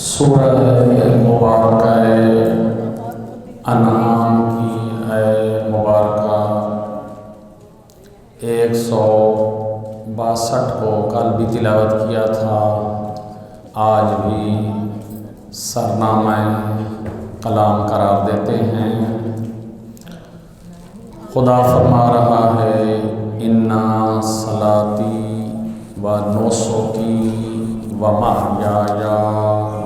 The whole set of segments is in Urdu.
سورہ مبارکہ انعام کی مبارکہ 162 کو کل بھی تلاوت کیا تھا، آج بھی سرنامہ کلام قرار دیتے ہیں۔ خدا فرما رہا ہے اِنَّا صَلَاتِي و نُسُكِي و مَحْيَايَ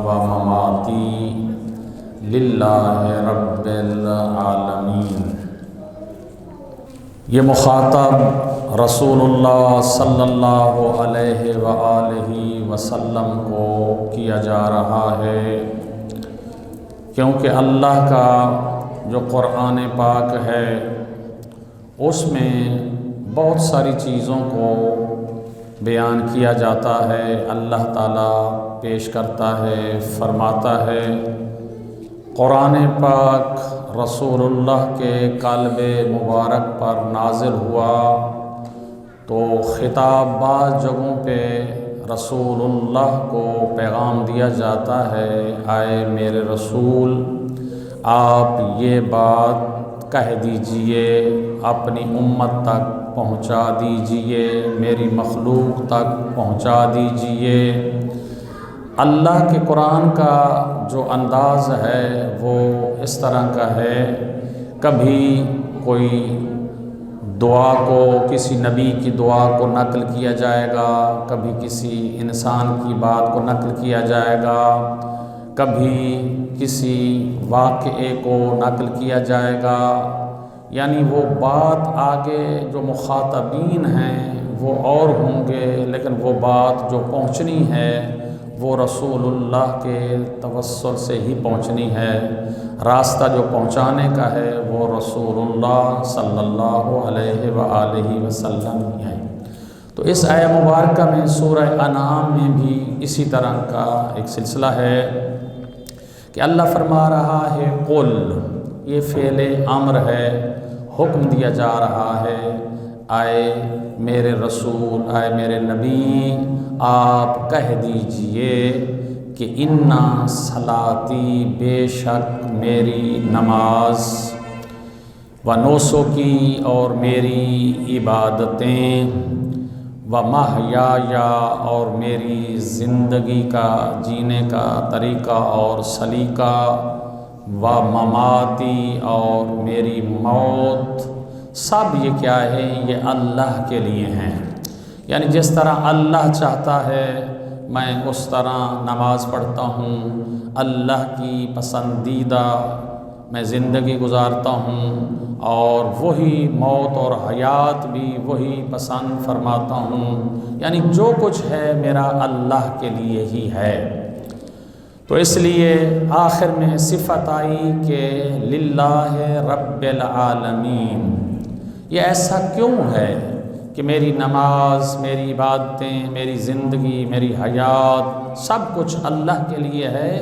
و مَمَاتِي لِلَّهِ رَبِّ الْعَالَمِينَ۔ یہ مخاطب رسول اللہ صلی اللہ علیہ وآلہ وسلم کو کیا جا رہا ہے، کیونکہ اللہ کا جو قرآن پاک ہے اس میں بہت ساری چیزوں کو بیان کیا جاتا ہے۔ اللہ تعالیٰ پیش کرتا ہے، فرماتا ہے۔ قرآن پاک رسول اللہ کے قلب مبارک پر نازل ہوا تو خطاب بعض جگہوں پہ رسول اللہ کو پیغام دیا جاتا ہے، آئے میرے رسول آپ یہ بات کہہ دیجئے، اپنی امت تک پہنچا دیجئے، میری مخلوق تک پہنچا دیجئے۔ اللہ کے قرآن کا جو انداز ہے وہ اس طرح کا ہے، کبھی کوئی دعا کو، کسی نبی کی دعا کو نقل کیا جائے گا، کبھی کسی انسان کی بات کو نقل کیا جائے گا، کبھی کسی واقعے کو نقل کیا جائے گا، یعنی وہ بات آگے جو مخاطبین ہیں وہ اور ہوں گے، لیکن وہ بات جو پہنچنی ہے وہ رسول اللہ کے توسل سے ہی پہنچنی ہے۔ راستہ جو پہنچانے کا ہے وہ رسول اللہ صلی اللہ علیہ وآلہ وسلم ہی ہے۔ تو اس آیہ مبارکہ میں سورہ انعام میں بھی اسی طرح کا ایک سلسلہ ہے کہ اللہ فرما رہا ہے قل، یہ فعل امر ہے، حکم دیا جا رہا ہے، آئے میرے رسول، آئے میرے نبی آپ کہہ دیجئے کہ اِنَّا صَلَاتِي بے شک میری نماز، و نُسُكِي اور میری عبادتیں، و مَحْيَايَ اور میری زندگی کا جینے کا طریقہ اور سلیقہ، و مماتی اور میری موت، سب یہ کیا ہے؟ یہ اللہ کے لیے ہیں۔ یعنی جس طرح اللہ چاہتا ہے میں اس طرح نماز پڑھتا ہوں، اللہ کی پسندیدہ میں زندگی گزارتا ہوں، اور وہی موت اور حیات بھی وہی پسند فرماتا ہوں، یعنی جو کچھ ہے میرا اللہ کے لیے ہی ہے۔ تو اس لیے آخر میں صفت آئی کہ للہ رب العالمین۔ یہ ایسا کیوں ہے کہ میری نماز، میری عبادتیں، میری زندگی، میری حیات سب کچھ اللہ کے لیے ہے؟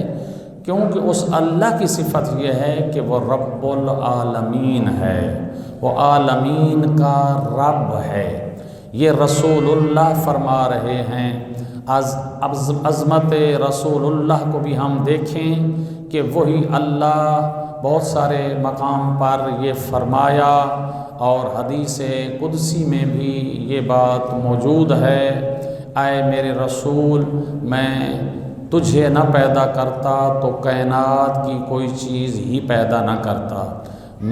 کیونکہ اس اللہ کی صفت یہ ہے کہ وہ رب العالمین ہے، وہ عالمین کا رب ہے۔ یہ رسول اللہ فرما رہے ہیں۔ عظمت رسول اللہ کو بھی ہم دیکھیں کہ وہی اللہ بہت سارے مقام پر یہ فرمایا، اور حدیث قدسی میں بھی یہ بات موجود ہے، اے میرے رسول میں تجھے نہ پیدا کرتا تو کائنات کی کوئی چیز ہی پیدا نہ کرتا،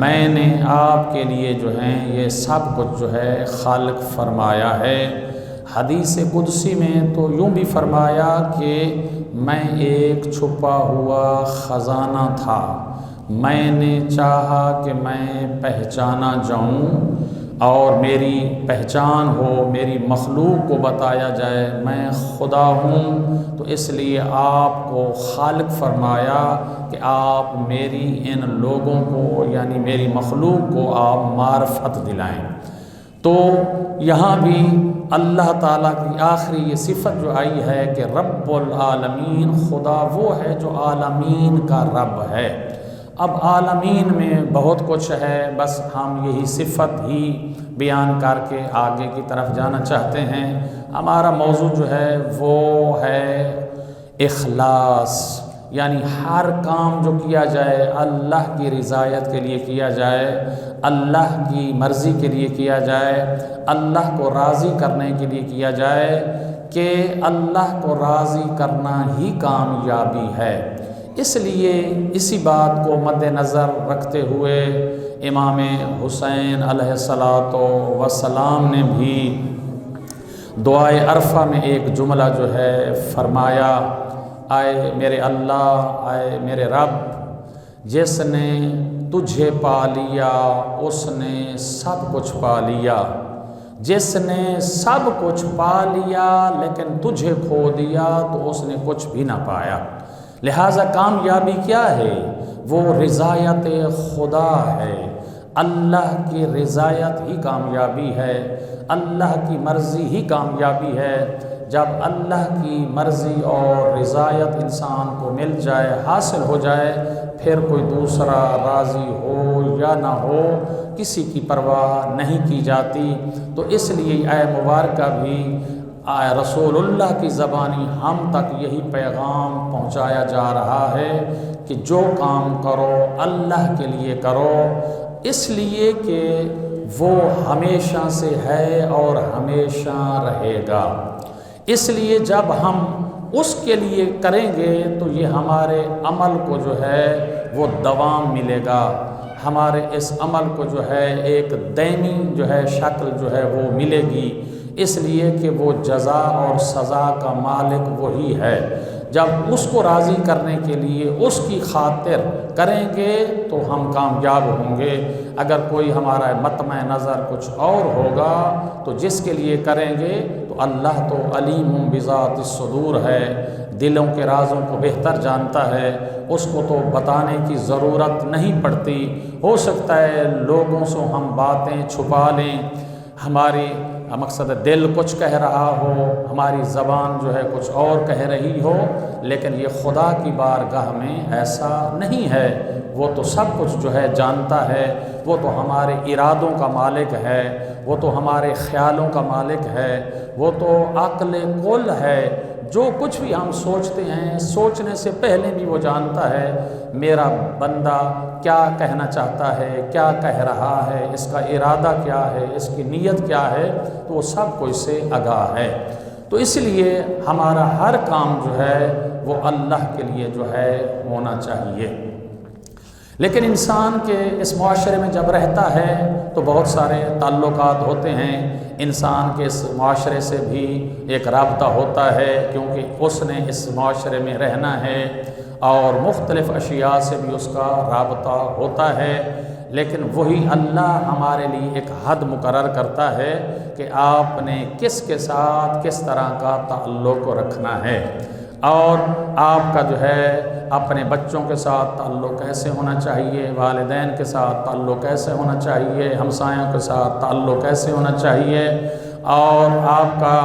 میں نے آپ کے لیے جو ہے یہ سب کچھ جو ہے خالق فرمایا ہے۔ حدیث قدسی میں تو یوں بھی فرمایا کہ میں ایک چھپا ہوا خزانہ تھا، میں نے چاہا کہ میں پہچانا جاؤں اور میری پہچان ہو، میری مخلوق کو بتایا جائے میں خدا ہوں، تو اس لیے آپ کو خالق فرمایا کہ آپ میری ان لوگوں کو یعنی میری مخلوق کو آپ معرفت دلائیں۔ تو یہاں بھی اللہ تعالیٰ کی آخری یہ صفت جو آئی ہے کہ رب العالمین، خدا وہ ہے جو عالمین کا رب ہے۔ اب عالمین میں بہت کچھ ہے، بس ہم یہی صفت ہی بیان کر کے آگے کی طرف جانا چاہتے ہیں۔ ہمارا موضوع جو ہے وہ ہے اخلاص، یعنی ہر کام جو کیا جائے اللہ کی رضایت کے لیے کیا جائے، اللہ کی مرضی کے لیے کیا جائے، اللہ کو راضی کرنے کے لیے کیا جائے، کہ اللہ کو راضی کرنا ہی کامیابی ہے۔ اس لیے اسی بات کو مد نظر رکھتے ہوئے امام حسین علیہ السلام نے بھی دعائے عرفہ میں ایک جملہ جو ہے فرمایا، آئے میرے اللہ، آئے میرے رب، جس نے تجھے پا لیا اس نے سب کچھ پا لیا، جس نے سب کچھ پا لیا لیکن تجھے کھو دیا تو اس نے کچھ بھی نہ پایا۔ لہٰذا کامیابی کیا ہے؟ وہ رضایت خدا ہے، اللہ کی رضایت ہی کامیابی ہے، اللہ کی مرضی ہی کامیابی ہے۔ جب اللہ کی مرضی اور رضایت انسان کو مل جائے، حاصل ہو جائے، پھر کوئی دوسرا راضی ہو یا نہ ہو کسی کی پرواہ نہیں کی جاتی۔ تو اس لیے آئے مبارکہ بھی رسول اللہ کی زبانی ہم تک یہی پیغام پہنچایا جا رہا ہے کہ جو کام کرو اللہ کے لیے کرو، اس لیے کہ وہ ہمیشہ سے ہے اور ہمیشہ رہے گا۔ اس لیے جب ہم اس کے لیے کریں گے تو یہ ہمارے عمل کو جو ہے وہ دوام ملے گا، ہمارے اس عمل کو جو ہے ایک دائمی جو ہے شکل جو ہے وہ ملے گی، اس لیے کہ وہ جزا اور سزا کا مالک وہی ہے۔ جب اس کو راضی کرنے کے لیے اس کی خاطر کریں گے تو ہم کامیاب ہوں گے۔ اگر کوئی ہمارا مطمع نظر کچھ اور ہوگا تو جس کے لیے کریں گے تو اللہ تو علیم بذات الصدور ہے، دلوں کے رازوں کو بہتر جانتا ہے، اس کو تو بتانے کی ضرورت نہیں پڑتی۔ ہو سکتا ہے لوگوں سے ہم باتیں چھپا لیں، ہماری مقصد دل کچھ کہہ رہا ہو، ہماری زبان جو ہے کچھ اور کہہ رہی ہو، لیکن یہ خدا کی بارگاہ میں ایسا نہیں ہے۔ وہ تو سب کچھ جو ہے جانتا ہے، وہ تو ہمارے ارادوں کا مالک ہے، وہ تو ہمارے خیالوں کا مالک ہے، وہ تو عقل کل ہے۔ جو کچھ بھی ہم سوچتے ہیں، سوچنے سے پہلے بھی وہ جانتا ہے میرا بندہ کیا کہنا چاہتا ہے، کیا کہہ رہا ہے، اس کا ارادہ کیا ہے، اس کی نیت کیا ہے، تو وہ سب کو اس سے آگاہ ہے۔ تو اس لیے ہمارا ہر کام جو ہے وہ اللہ کے لیے جو ہے ہونا چاہیے۔ لیکن انسان کے اس معاشرے میں جب رہتا ہے تو بہت سارے تعلقات ہوتے ہیں، انسان کے اس معاشرے سے بھی ایک رابطہ ہوتا ہے، کیونکہ اس نے اس معاشرے میں رہنا ہے اور مختلف اشیاء سے بھی اس کا رابطہ ہوتا ہے۔ لیکن وہی اللہ ہمارے لیے ایک حد مقرر کرتا ہے کہ آپ نے کس کے ساتھ کس طرح کا تعلق رکھنا ہے، اور آپ کا جو ہے اپنے بچوں کے ساتھ تعلق کیسے ہونا چاہیے، والدین کے ساتھ تعلق کیسے ہونا چاہیے، ہمسایوں کے ساتھ تعلق کیسے ہونا چاہیے، اور آپ کا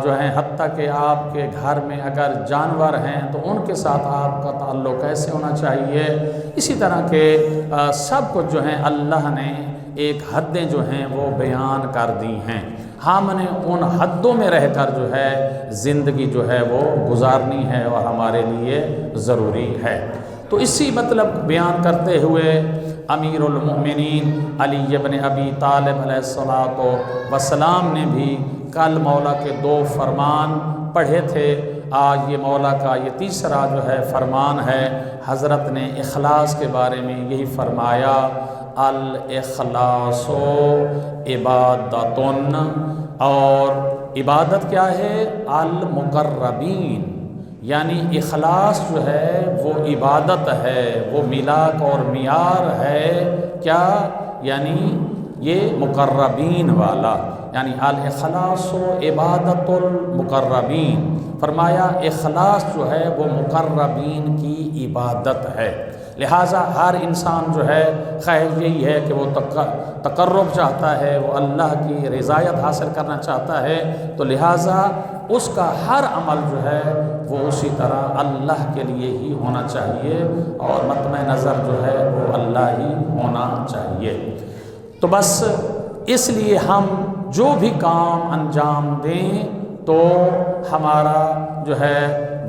جو ہے حتیٰ کہ آپ کے گھر میں اگر جانور ہیں تو ان کے ساتھ آپ کا تعلق کیسے ہونا چاہیے۔ اسی طرح کے سب کچھ جو ہیں اللہ نے ایک حدیں جو ہیں وہ بیان کر دی ہیں، ہم نے ان حدوں میں رہ کر جو ہے زندگی جو ہے وہ گزارنی ہے اور ہمارے لیے ضروری ہے۔ تو اسی مطلب بیان کرتے ہوئے امیر المؤمنین علی بن ابی طالب علیہ السلام نے بھی کل مولا کے 2 فرمان پڑھے تھے، آج یہ مولا کا یہ تیسرا جو ہے فرمان ہے۔ حضرت نے اخلاص کے بارے میں یہی فرمایا، الاخلاص عبادت، اور عبادت کیا ہے؟ المقربین، یعنی اخلاص جو ہے وہ عبادت ہے، وہ میلاک اور معیار ہے کیا؟ یعنی یہ مقربین والا، یعنی الاخلاص عبادت المقربین، فرمایا اخلاص جو ہے وہ مقربین کی عبادت ہے۔ لہٰذا ہر انسان جو ہے خواہش یہی ہے کہ وہ تقرب چاہتا ہے، وہ اللہ کی رضایت حاصل کرنا چاہتا ہے، تو لہٰذا اس کا ہر عمل جو ہے وہ اسی طرح اللہ کے لیے ہی ہونا چاہیے، اور مطمع نظر جو ہے وہ اللہ ہی ہونا چاہیے۔ تو بس اس لیے ہم جو بھی کام انجام دیں تو ہمارا جو ہے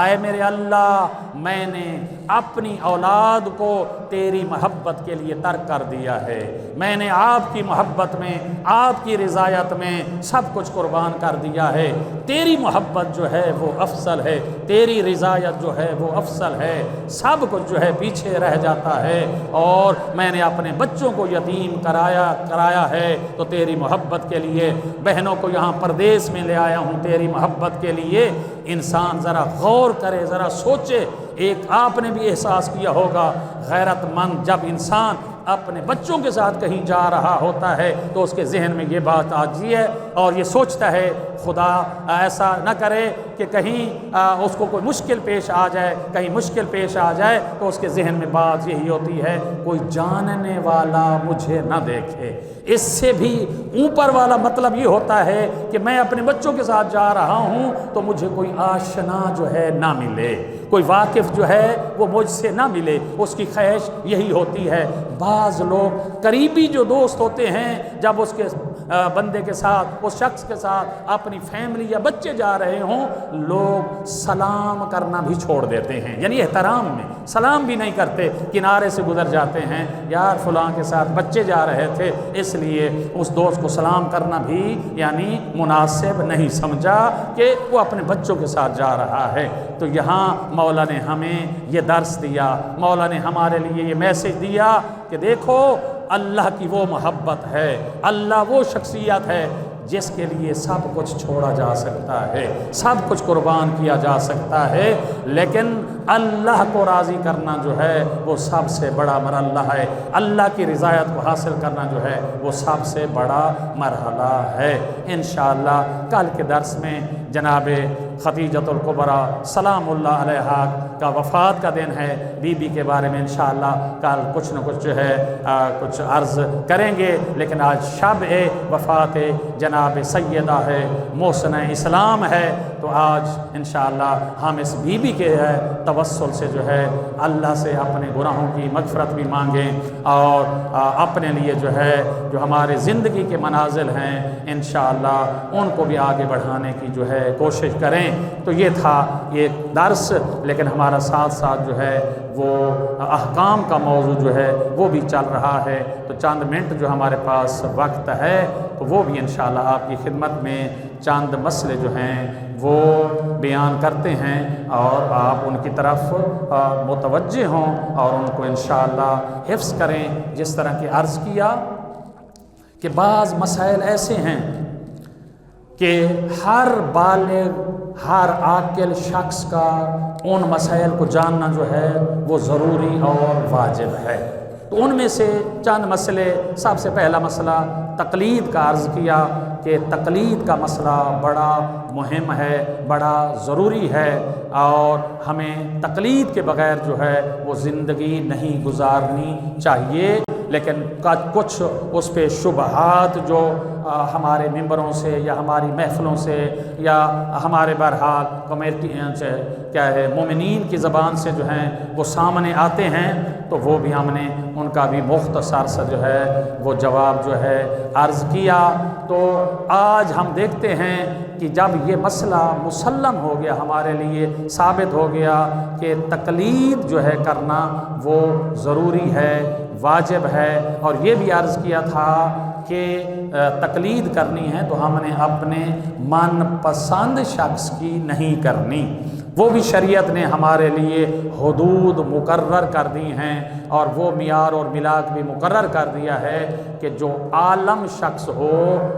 آئے میرے اللہ میں نے اپنی اولاد کو تیری محبت کے لیے ترک کر دیا ہے، میں نے آپ کی محبت میں، آپ کی رضایت میں سب کچھ قربان کر دیا ہے، تیری محبت جو ہے وہ افضل ہے، تیری رضایت جو ہے وہ افضل ہے، سب کچھ جو ہے پیچھے رہ جاتا ہے، اور میں نے اپنے بچوں کو یتیم کرایا ہے تو تیری محبت کے لیے، بہنوں کو یہاں پردیس میں لے آیا ہوں تیری محبت کے لیے۔ انسان ذرا غور کرے، ذرا سوچے، ایک آپ نے بھی احساس کیا ہوگا، غیرت مند جب انسان اپنے بچوں کے ساتھ کہیں جا رہا ہوتا ہے تو اس کے ذہن میں یہ بات آتی ہے اور یہ سوچتا ہے خدا ایسا نہ کرے کہ کہیں اس کو کوئی مشکل پیش آ جائے، کہیں مشکل پیش آ جائے تو اس کے ذہن میں بات یہی ہوتی ہے کوئی جاننے والا مجھے نہ دیکھے۔ اس سے بھی اوپر والا مطلب یہ ہوتا ہے کہ میں اپنے بچوں کے ساتھ جا رہا ہوں تو مجھے کوئی آشنا جو ہے نہ ملے، کوئی واقف جو ہے وہ مجھ سے نہ ملے، اس کی خواہش یہی ہوتی ہے۔ بعض لوگ قریبی جو دوست ہوتے ہیں جب اس کے بندے کے ساتھ، اس شخص کے ساتھ اپنی فیملی یا بچے جا رہے ہوں، لوگ سلام کرنا بھی چھوڑ دیتے ہیں، یعنی احترام میں سلام بھی نہیں کرتے، کنارے سے گزر جاتے ہیں۔ یار فلاں کے ساتھ بچے جا رہے تھے اس لیے اس دوست کو سلام کرنا بھی یعنی مناسب نہیں سمجھا کہ وہ اپنے بچوں کے ساتھ جا رہا ہے۔ تو یہاں مولا نے ہمیں یہ درس دیا، مولا نے ہمارے لیے یہ میسج دیا کہ دیکھو اللہ کی وہ محبت ہے، اللہ وہ شخصیت ہے جس کے لیے سب کچھ چھوڑا جا سکتا ہے، سب کچھ قربان کیا جا سکتا ہے، لیکن اللہ کو راضی کرنا جو ہے وہ سب سے بڑا مرحلہ ہے، اللہ کی رضایت کو حاصل کرنا جو ہے وہ سب سے بڑا مرحلہ ہے۔ انشاءاللہ کل کے درس میں جناب خدیجۃ الکبریٰ سلام اللہ علیہا کا وفات کا دن ہے، بی بی کے بارے میں انشاءاللہ کل کچھ نہ کچھ جو ہے کچھ عرض کریں گے، لیکن آج شب وفات جناب سیدہ ہے، محسنہ اسلام ہے، تو آج انشاءاللہ ہم اس بی بی کے توسل سے جو ہے اللہ سے اپنے گناہوں کی مغفرت بھی مانگیں اور اپنے لیے جو ہے جو ہمارے زندگی کے منازل ہیں انشاءاللہ ان کو بھی آگے بڑھانے کی جو ہے کوشش کریں۔ تو یہ تھا یہ درس، لیکن ہمارا ساتھ ساتھ جو ہے وہ احکام کا موضوع جو ہے وہ بھی چل رہا ہے، تو چند منٹ جو ہمارے پاس وقت ہے تو وہ بھی انشاءاللہ آپ کی خدمت میں چند مسئلے جو ہیں وہ بیان کرتے ہیں اور آپ ان کی طرف متوجہ ہوں اور ان کو انشاءاللہ حفظ کریں۔ جس طرح کہ عرض کیا کہ بعض مسائل ایسے ہیں کہ ہر بالغ، ہر عاقل شخص کا ان مسائل کو جاننا جو ہے وہ ضروری اور واجب ہے، تو ان میں سے چند مسئلے، سب سے پہلا مسئلہ تقلید کا عرض کیا کہ تقلید کا مسئلہ بڑا مہم ہے، بڑا ضروری ہے، اور ہمیں تقلید کے بغیر جو ہے وہ زندگی نہیں گزارنی چاہیے۔ لیکن کچھ اس پہ شبہات جو ہمارے ممبروں سے یا ہماری محفلوں سے یا ہمارے بہرحال کمیٹی کیا ہے مومنین کی زبان سے جو ہیں وہ سامنے آتے ہیں، تو وہ بھی ہم نے ان کا بھی مختصر سا جو ہے وہ جواب جو ہے عرض کیا۔ تو آج ہم دیکھتے ہیں کہ جب یہ مسئلہ مسلم ہو گیا، ہمارے لیے ثابت ہو گیا کہ تقلید جو ہے کرنا وہ ضروری ہے، واجب ہے، اور یہ بھی عرض کیا تھا کہ تقلید کرنی ہے تو ہم نے اپنے من پسند شخص کی نہیں کرنی، وہ بھی شریعت نے ہمارے لیے حدود مقرر کر دی ہیں اور وہ معیار اور ملاک بھی مقرر کر دیا ہے کہ جو عالم شخص ہو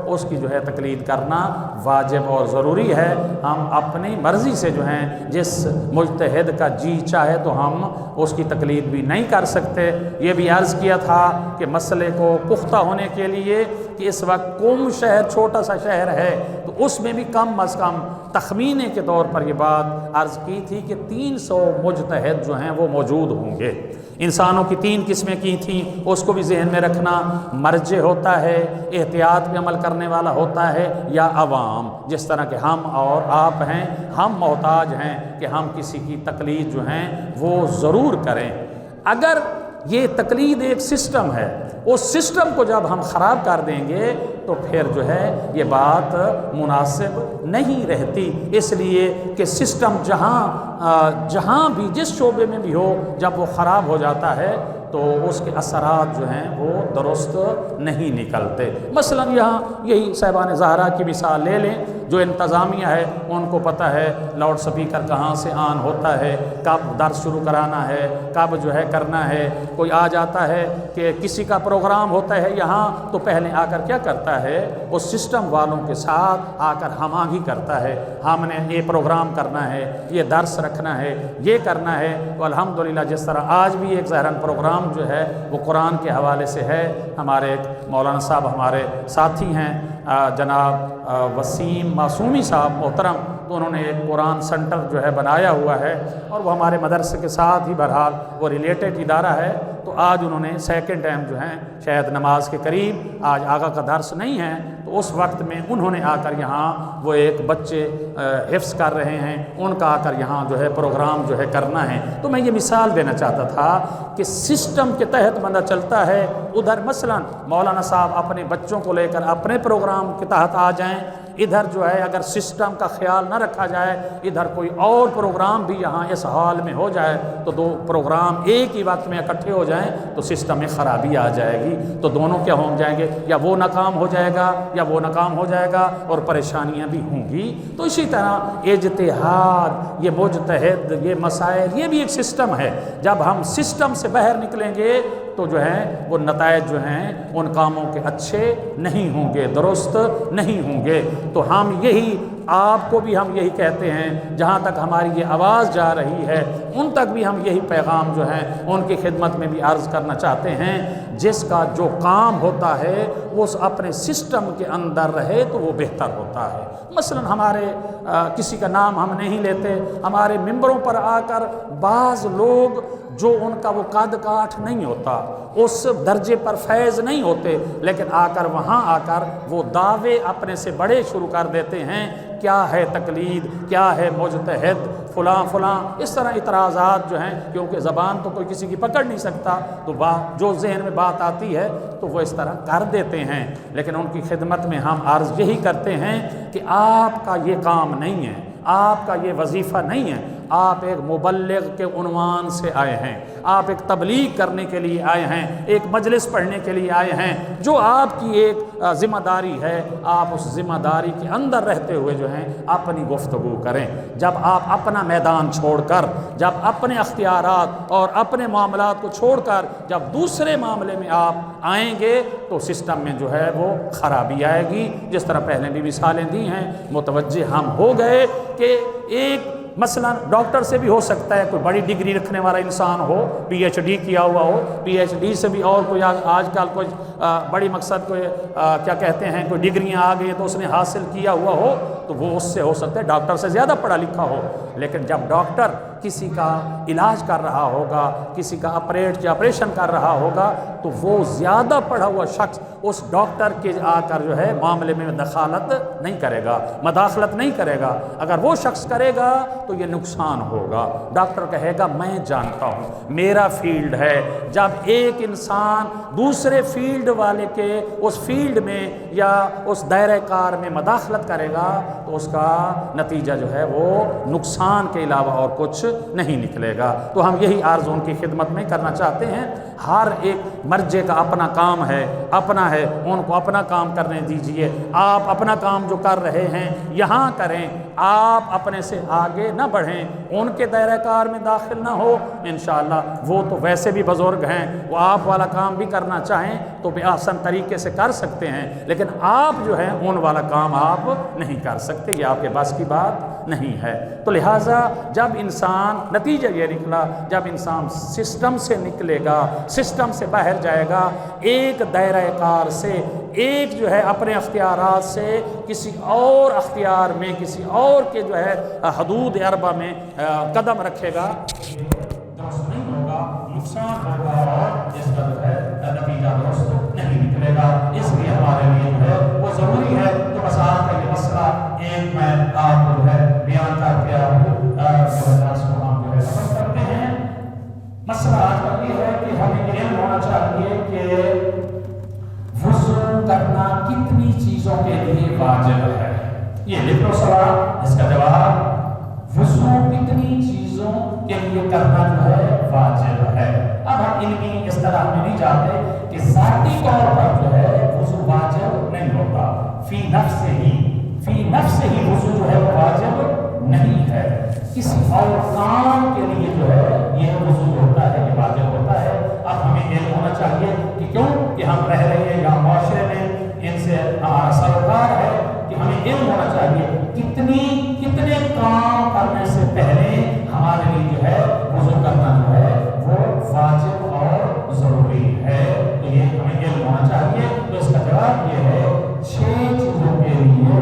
اس کی جو ہے تقلید کرنا واجب اور ضروری ہے۔ ہم اپنی مرضی سے جو ہیں جس مجتہد کا جی چاہے تو ہم اس کی تقلید بھی نہیں کر سکتے۔ یہ بھی عرض کیا تھا کہ مسئلے کو پختہ ہونے کے لیے کہ اس وقت قم شہر چھوٹا سا شہر ہے تو اس میں بھی کم از کم تخمینے کے طور پر یہ بات عرض کی تھی کہ 300 مجتہد جو ہیں وہ موجود ہوں گے۔ انسانوں کی 3 قسمیں کی تھیں، اس کو بھی ذہن میں رکھنا، مرجع ہوتا ہے، احتیاط میں عمل کرنے والا ہوتا ہے، یا عوام، جس طرح کہ ہم اور آپ ہیں، ہم محتاج ہیں کہ ہم کسی کی تقلید جو ہیں وہ ضرور کریں۔ اگر یہ تقلید ایک سسٹم ہے، اس سسٹم کو جب ہم خراب کر دیں گے تو پھر جو ہے یہ بات مناسب نہیں رہتی، اس لیے کہ سسٹم جہاں بھی جس شعبے میں بھی ہو جب وہ خراب ہو جاتا ہے تو اس کے اثرات جو ہیں وہ درست نہیں نکلتے۔ مثلا یہاں یہی صاحبان زہرا کی مثال لے لیں، جو انتظامیہ ہے ان کو پتہ ہے لاؤڈ سپیکر کہاں سے آن ہوتا ہے، کب درس شروع کرانا ہے، کب جو ہے کرنا ہے۔ کوئی آ جاتا ہے کہ کسی کا پروگرام ہوتا ہے یہاں تو پہلے آ کر کیا کرتا ہے، اس سسٹم والوں کے ساتھ آ کر ہم آہنگی کرتا ہے، ہم نے یہ پروگرام کرنا ہے، یہ درس رکھنا ہے، یہ کرنا ہے۔ تو الحمدللہ جس طرح آج بھی ایک ظاہراً پروگرام جو ہے وہ قرآن کے حوالے سے ہے، ہمارے ایک مولانا صاحب ہمارے ساتھی ہیں جناب وسیم معصومی صاحب محترم، تو انہوں نے ایک قرآن سینٹر جو ہے بنایا ہوا ہے اور وہ ہمارے مدرسے کے ساتھ ہی بہرحال وہ ریلیٹڈ ادارہ ہے۔ تو آج انہوں نے سیکنڈ ٹائم جو ہیں شاید نماز کے قریب آج آقا کا درس نہیں ہے تو اس وقت میں انہوں نے آ کر یہاں وہ ایک بچے حفظ کر رہے ہیں، ان کا آ کر یہاں جو ہے پروگرام جو ہے کرنا ہے۔ تو میں یہ مثال دینا چاہتا تھا کہ سسٹم کے تحت بندہ چلتا ہے، ادھر مثلا مولانا صاحب اپنے بچوں کو لے کر اپنے پروگرام کے تحت آ جائیں، ادھر جو ہے اگر سسٹم کا خیال نہ رکھا جائے، ادھر کوئی اور پروگرام بھی یہاں اس حال میں ہو جائے تو دو پروگرام ایک ہی وقت میں اکٹھے ہو جائیں تو سسٹم میں خرابی آ جائے گی، تو دونوں کیا ہو جائیں گے، یا وہ ناکام ہو جائے گا یا وہ ناکام ہو جائے گا اور پریشانیاں بھی ہوں گی۔ تو اسی طرح اجتہاد، یہ مجتہد، یہ مسائل، یہ بھی ایک سسٹم ہے۔ جب ہم سسٹم سے باہر نکلیں گے تو جو ہے وہ نتائج جو ہیں ان کاموں کے اچھے نہیں ہوں گے، درست نہیں ہوں گے۔ تو ہم یہی آپ کو بھی ہم یہی کہتے ہیں، جہاں تک ہماری یہ آواز جا رہی ہے ان تک بھی ہم یہی پیغام جو ہیں ان کی خدمت میں بھی عرض کرنا چاہتے ہیں، جس کا جو کام ہوتا ہے وہ اپنے سسٹم کے اندر رہے تو وہ بہتر ہوتا ہے۔ مثلا ہمارے کسی کا نام ہم نہیں لیتے، ہمارے ممبروں پر آ کر بعض لوگ جو ان کا وہ قد کاٹھ نہیں ہوتا، اس درجے پر فیض نہیں ہوتے، لیکن آ کر وہاں آ کر وہ دعوے اپنے سے بڑے شروع کر دیتے ہیں، کیا ہے تقلید، کیا ہے مجتہد، فلاں فلاں، اس طرح اعتراضات جو ہیں، کیونکہ زبان تو کوئی کسی کی پکڑ نہیں سکتا، تو جو ذہن میں بات آتی ہے تو وہ اس طرح کر دیتے ہیں۔ لیکن ان کی خدمت میں ہم عرض یہی کرتے ہیں کہ آپ کا یہ کام نہیں ہے، آپ کا یہ وظیفہ نہیں ہے، آپ ایک مبلغ کے عنوان سے آئے ہیں، آپ ایک تبلیغ کرنے کے لیے آئے ہیں، ایک مجلس پڑھنے کے لیے آئے ہیں، جو آپ کی ایک ذمہ داری ہے، آپ اس ذمہ داری کے اندر رہتے ہوئے جو ہیں اپنی گفتگو کریں۔ جب آپ اپنا میدان چھوڑ کر، جب اپنے اختیارات اور اپنے معاملات کو چھوڑ کر جب دوسرے معاملے میں آپ آئیں گے تو سسٹم میں جو ہے وہ خرابی آئے گی۔ جس طرح پہلے بھی مثالیں دی ہیں، متوجہ ہم ہو گئے کہ ایک مثلا ڈاکٹر سے بھی ہو سکتا ہے کوئی بڑی ڈگری رکھنے والا انسان ہو، پی ایچ ڈی کیا ہوا ہو، پی ایچ ڈی سے بھی اور کوئی آج کل کوئی بڑی مقصد کوئی کیا کہتے ہیں کوئی ڈگریاں آ گئی تو اس نے حاصل کیا ہوا ہو تو وہ اس سے ہو سکتا ہے ڈاکٹر سے زیادہ پڑھا لکھا ہو، لیکن جب ڈاکٹر کسی کا علاج کر رہا ہوگا، کسی کا آپریشن کر رہا ہوگا تو وہ زیادہ پڑھا ہوا شخص اس ڈاکٹر کے آ کر جو ہے معاملے میں دخالت نہیں کرے گا، مداخلت نہیں کرے گا۔ اگر وہ شخص کرے گا تو یہ نقصان ہوگا۔ ڈاکٹر کہے گا میں جانتا ہوں، میرا فیلڈ ہے۔ جب ایک انسان دوسرے فیلڈ والے کے اس فیلڈ میں یا اس دائرہ کار میں مداخلت کرے گا تو اس کا نتیجہ جو ہے وہ نقصان کے علاوہ اور کچھ نہیں نکلے گا۔ تو ہم یہی عرض ان کی خدمت میں کرنا چاہتے ہیں، ہر ایک مرجع کا اپنا کام ہے، اپنا ہے، ان کو اپنا کام کرنے دیجئے۔ آپ اپنا کام جو کر رہے ہیں یہاں کریں، آپ اپنے سے آگے نہ بڑھیں، ان کے دائرہ کار میں داخل نہ ہو۔ انشاءاللہ وہ تو ویسے بھی بزرگ ہیں، وہ آپ والا کام بھی کرنا چاہیں تو بے آسان طریقے سے کر سکتے ہیں، لیکن آپ جو ہیں ان والا کام آپ نہیں کر سکتے، یہ آپ کے بس کی بات نہیں ہے۔ تو لہٰذا جب انسان، نتیجہ یہ نکلا، جب انسان سسٹم سے نکلے گا، سسٹم سے باہر جائے گا، ایک دائرہ کار سے، ایک جو ہے اپنے اختیارات سے کسی اور اختیار میں، کسی اور کے جو ہے حدود اربع میں قدم رکھے گا، درست نہیں ہوگا، نقصان ہوگا اور اس کا جو ہے نتیجہ درست نہیں نکلے گا۔ اس لیے ہمارے لیے جو ہے وہ ضروری ہے۔ تو بس آپ کا یہ مسئلہ ایک میں آپ کو جو ہے بیان کر کے آپ کو ہم جو ہے ختم کرتے ہیں۔ مسئلہ آج کل یہ ہے کہ ہمیں چاہیے کہ وضو کرنا کتنی چیزوں کے لیے واجب ہے؟ یہ لکھ لو سوال، اس کا جواب وضو کتنی چیزوں کے لیے کرنا جو ہے واجب ہے۔ اب ہم ان کی اصطلاح میں نہیں جاتے کہ ذاتی طور پر جو ہے وضو واجب نہیں ہوتا، فی نفس ہی وضو جو ہے وہ واجب نہیں ہے، کسی اور کام کے لیے جو ہے یہ وضو جو ہوتا ہے یہ واجب ہوتا ہے۔ اب ہمیں علم ہونا چاہیے کہ کیوں کہ ہم رہ رہے ہیں یا معاشرے میں ان سے ہمارا سروکار ہے کہ ہمیں علم ہونا چاہیے کتنے کام کرنے سے پہلے ہمارے لیے جو ہے وضو کرنا جو ہے وہ واجب اور ضروری ہے، تو یہ ہمیں علم ہونا چاہیے۔ تو اس کا جواب یہ ہے 6 چیزوں کے لیے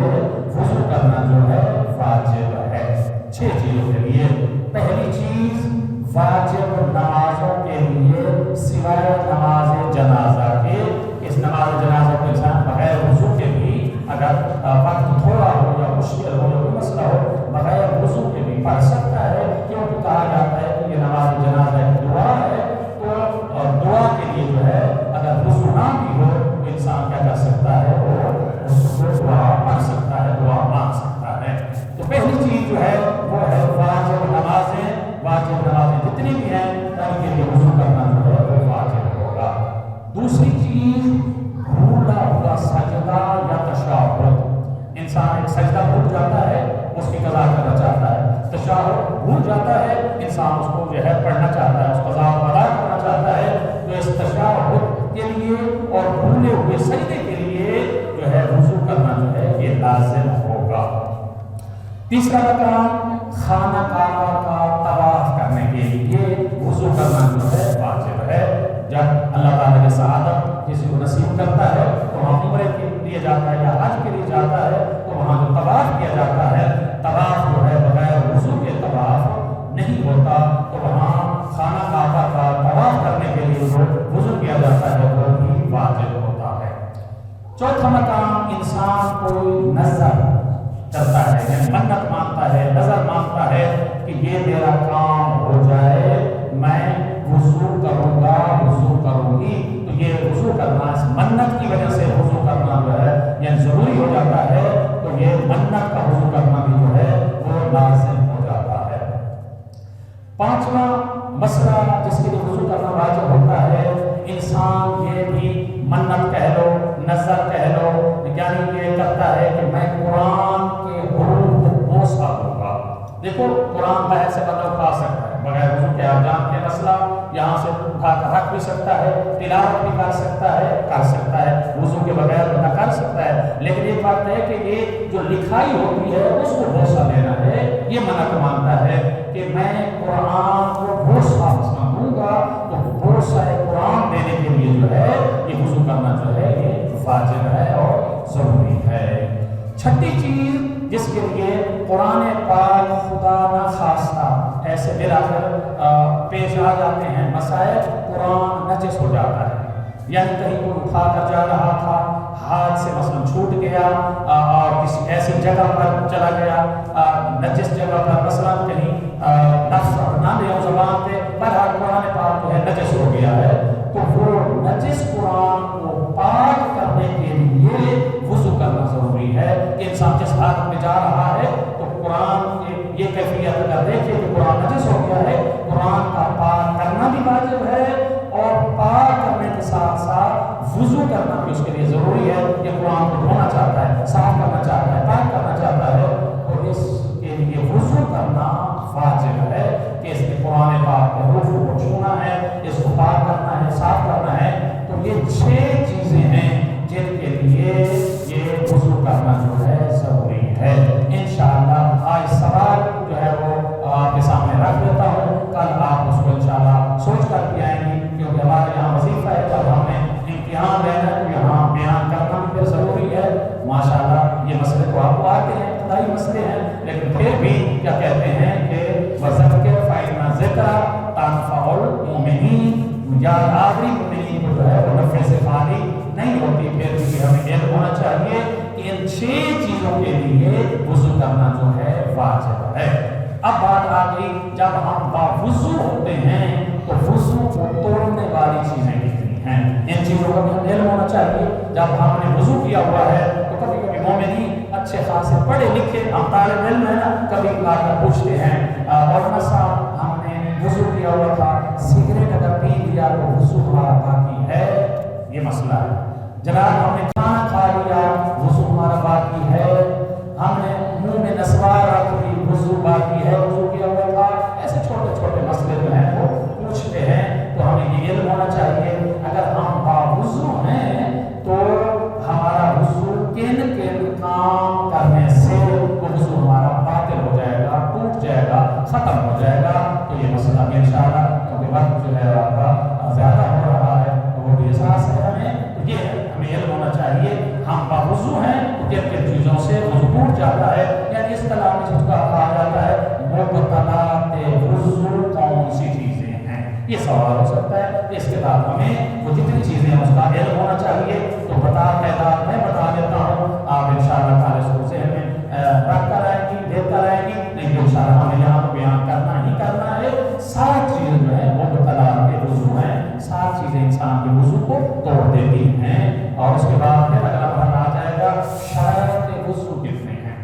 وضو کرنا جو ہے واجب ہے، 6 چیزوں کے لیے۔ پہلی چیز، واجب نمازوں کے لیے سوائے نماز جنازہ کے، اس نماز جنازہ کو انسان بغیر وضو کے بھی اگر وقت تھوڑا ہو یا مشکل ہو یا کوئی مسئلہ ہو بغیر وضو کے بھی پڑھ سکتا ہے، کیونکہ کہا جاتا ہے کہ یہ نماز جنازہ ایک دعا ہے، تو دعا کے لیے جو ہے اگر وضو نہ بھی ہو تو انسان کیا کر سکتا ہے، وہ اس کو دعا پڑھ سکتا ہے، دعا مانگ سکتا ہے۔ تو پہلی چیز جو ہے وہ ہے واجب نمازیں جتنی بھی ہیں ان کے لیے وضو کرنا جو ہے وہ واجب ہوگا۔ دوسری چیز، بھولا ہوا سجدہ یا تشہد، انسان ایک سجدہ بھول جاتا ہے، اس کی قضا کرنا چاہتا ہے، تشہد بھول جاتا ہے، انسان اس کو جو ہے پڑھنا چاہتا ہے، اس قضا کو ادا کرنا چاہتا ہے، تو اس تشہد کے لیے اور بھولے ہوئے سجدے کے لیے جو ہے وضو کرنا جو ہے یہ لازم ہوگا۔ تیسرا مقام، خانہ کعبہ کا طواف کرنے کے لیے وضو کرنا جو ہے واجب ہے۔ جب اللہ تعالیٰ کے سعادت کسی کو نصیب کرتا ہے تو وہاں عمرے کے لیے جاتا ہے یا حج کے لیے جاتا ہے تو وہاں جو طواف کیا جاتا ہے، طواف جو ہے بغیر وضو کے طواف نہیں ہوتا، تو وہاں خانہ کعبہ کا طواف کرنے کے لیے جو وضو کیا جاتا ہے وہ بھی واجب ہوتا ہے۔ چوتھا مقام، انسان کوئی نظر کرتا ہے، یعنی منت مانگتا ہے، نظر مانگتا ہے کہ یہ میرا کام ہو جائے، میں وضو کروں گا، وضو کروں گی، تو یہ وضو کرنا اس منت کی وجہ سے وضو کرنا جو ہے یعنی ضروری ہو جاتا ہے، تو یہ منت کا وضو کرنا بھی جو ہے وہ لازم ہو جاتا ہے۔ پانچواں مسئلہ جس کے لیے وضو کرنا واجب ہوتا ہے، انسان یہ بھی منت کہہ لو، نظر کہہ لو، یعنی یہ کرتا ہے کہ میں قرآن کے حروف کو بوسا دوں گا۔ دیکھو قرآن باہر سے بندہ اٹھا سکتا ہے بغیر وضو کے، آپ جانتے ہیں مسئلہ، یہاں سے اٹھا کر رکھ بھی سکتا ہے، تلاوت بھی کر سکتا ہے، وضو کے بغیر بندہ کر سکتا ہے، لیکن ایک بات ہے کہ یہ جو لکھائی ہوتی ہے اس کو بوسا دینا ہے، یہ منت مانتا ہے کہ میں قرآن کو بوسا دوں گا، تو بوسا قرآن دینے کے لیے جو ہے یہ وضو کرنا جو ہے یہ واجب ہے اور ضروری ہے۔ چھٹی چیز جس کے لیے قرآن پاک خدا نخواستہ ایسے بلاخر پیش آ جاتے ہیں مسائل، قرآن نجس ہو جاتا ہے، یعنی کہیں کوئی اٹھا کر جا رہا تھا، ہاتھ سے مثلا چھوٹ گیا اور کسی ایسی جگہ پر چلا گیا، نجس جگہ پر مثلا کہیں لفظ نہ لے زبان پہ، بہرحال قرآن پاک جو ہے نجس ہو گیا ہے، تو وہ نجس قرآن کو پاک کرنے کے لیے وضو کرنا ضروری ہے۔ کہ انسان جس حالت میں جا رہا ہے تو قرآن کی یہ کیفیت اگر دیکھے کہ قرآن نجس ہو گیا ہے، قرآن کا پاک کرنا بھی واجب ہے، اور پاک کرنے کے ساتھ ساتھ وضو کرنا بھی اس کے لیے ضروری ہے۔ کہ قرآن کو دھونا چاہتا ہے، صاف کرنا چاہتا ہے، پاک کرنا چاہتا ہے، اور اس کے لیے وضو کرنا واجب ہے کہ اس نے قرآن پاک کے حروف کو چھونا ہے، اس کو پاک کرنا ہے، صاف کرنا ہے۔ تو یہ 6 چیزیں ہیں جن کے لیے یہ وضو کرنا جو ہے ضروری ہے۔ انشاءاللہ آج سوال جو ہے وہ آپ کے سامنے رکھ دیتا ہوں، کل آپ اس کو انشاءاللہ سوچ کر کے آئیں گے، کیونکہ ہمارے یہاں وظیفہ ہے، جب ہم نے امتحان لینا ہے تو یہاں بیان کرنا بھی پھر ضروری ہے۔ ماشاءاللہ یہ مسئلے تو آپ کو آتے ہیں، ابتدائی مسئلے ہیں، لیکن پھر بھی کیا کہتے ہیں کہ وَذَكِّرْ فَإِنَّ الذِّكْرَ تَنفَعُ الْمُؤْمِنِينَ، یا آخری مومنین کو جو ہے وہ نفع سے خالی نہیں ہوتی۔ پھر بھی ہمیں علم ہونا چاہیے کہ ان 6 چیزوں کے لیے وضو کرنا جو ہے واجب ہے۔ اب بات آ گئی، جب ہم باوضو ہوتے ہیں تو وضو کو توڑنے والی چیزیں کتنی ہیں۔ ان چیزوں کا بھی ہمیں علم ہونا چاہیے۔ جب ہم نے وضو کیا ہوا ہے تو کبھی کبھی مومنین اچھے خاصے پڑھے لکھے ہم طالب علم ہیں نا، کبھی آ کر پوچھتے ہیں مولانا صاحب ہم نے وضو کیا ہوا تھا، سگریٹ اگر پی لیا تو وضو ہمارا باقی ہے؟ یہ مسئلہ ہے۔ جناب ہم نے کھانا کھا لیا، وضو ہمارا باقی ہے۔ ہم نے منہ میں نسوار رکھ لی، وضو باقی ہے، وضو کیا ہوا تھا۔ ایسے چھوٹے چھوٹے مسئلے جو ہیں وہ پوچھتے ہیں، تو ہمیں یہ علم ہونا چاہیے۔ اگر ہم باوضو ہیں تو ہمارا وضو کن کن کام کرنے سے وہ وضو ہمارا باطل ہو جائے گا، ٹوٹ جائے گا، ختم ہو جائے گا۔ تو یہ مسئلہ بھی انشاءاللہ، کیونکہ وقت جو ہے آپ کا زیادہ ہو رہا ہے تو وہ بھی احساس ہے ہمیں، تو یہ ہمیں علم ہونا چاہیے۔ ہم باوضو ہیں تو کن کن چیزوں سے وضو ٹوٹ جاتا ہے، یعنی اس طرح میں جس کا کہا جاتا ہے مبطلات وضو کون سی چیزیں ہیں، یہ سوال ہو سکتا ہے۔ اس کے بعد ہمیں وہ جتنی چیزیں ہیں اس کا علم ہونا چاہیے۔ تو تعداد میں بتا دیتا ہوں، آپ انشاءاللہ تعالی اس کو ذہن میں رکھ کر آئیں گی، دیتا رہیں گی، نہیں تو انشاءاللہ ہمیں یہاں پر بیان کرنا ہی کرنا ہے۔ 7 چیزیں جو ہیں وہ مبطلات وضو ہیں، 7 چیزیں انسان کے وضو کو توڑ دیتی ہیں۔ اور اس کے بعد پھر اگلا مرحلہ آ جائے گا شرائط وضو کتنے ہیں۔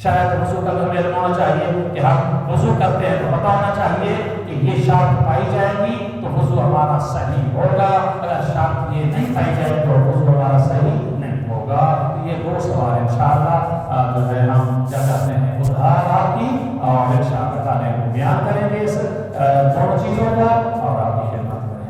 شرائط وضو کا ہمیں علم ہونا چاہیے کہ ہم وضو کرتے ہیں تو پتہ ہونا چاہیے کہ یہ شرط پائی جائے گی تو وضو ہمارا صحیح ہوگا، اگر شرط یہ نہیں پائی جائے تو وضو ہمارا صحیح نہیں ہوگا۔ تو یہ 2 سوال انشاءاللہ جو ہے ہم کیا کہتے ہیں ادھار آپ کی، اور انشاءاللہ تعالیٰ بیان کریں گے اس دونوں